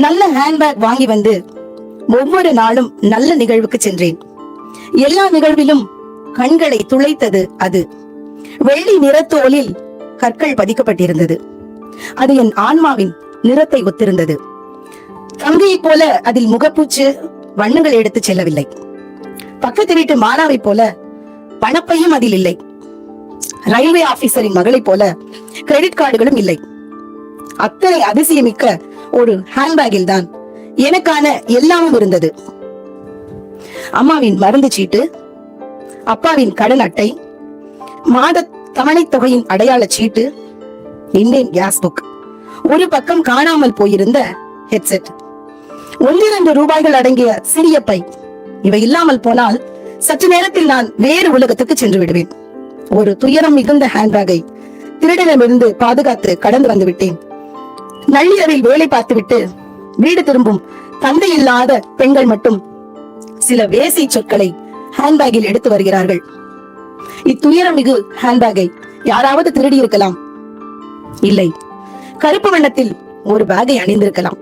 நல்ல ஹேண்ட்பேக் வாங்கி வந்து ஒவ்வொரு நாளும் நல்ல நிகழ்வுக்கு சென்றேன். எல்லா நிகழ்விலும் கண்களை துளைத்தது அது. வெள்ளி நிறத்தோலில் கற்கள் பதிக்கப்பட்டிருந்தது. அது என் ஆன்மாவின் நிறத்தை ஒத்திருந்தது. தங்கையை போல அதில் முகப்பூச்சு வண்ணங்கள் எடுத்து செல்லவில்லை. பக்கத்து வீட்டு மாலாவை போல பணப்பையும் அதில் இல்லை. ரயில்வே ஆபீசரின் மகளை போல கிரெடிட் கார்டுகளும் இல்லை. அத்தனை அதிசயமிக்க ஒரு ஹேண்ட்பேக்கில் தான் எனக்கான எல்லாமும் இருந்தது. அம்மாவின் மருந்து சீட்டு, அப்பாவின் கடன் அட்டை, மாத தவணை தொகையின் அடையாள சீட்டு, இந்தியன் கேஸ் புக், ஒரு பக்கம் காணாமல் போயிருந்த ஹெட்செட், 1-2 ரூபாய்கள் அடங்கிய சிறிய பை. இவை இல்லாமல் போனால் சற்று நேரத்தில் நான் வேறு உலகத்துக்கு சென்று விடுவேன். ஒரு துயரம் மிகுந்த ஹேண்ட்பேக்கை திருடனிடமிருந்து பாதுகாத்து கடந்து வந்து விட்டேன். நள்ளிரவில் வேலை பார்த்துவிட்டு வீடு திரும்பும் தந்தை இல்லாத பெண்கள் மட்டும் சில வேசி சொற்களை ஹேண்ட்பேக்கில் எடுத்து வருகிறார்கள். இத்துயரம் மிகு ஹேண்ட்பேக்கை யாராவது திருடி இருக்கலாம். இல்லை, கருப்பு வண்ணத்தில் ஒரு பேக்கை அணிந்திருக்கலாம்.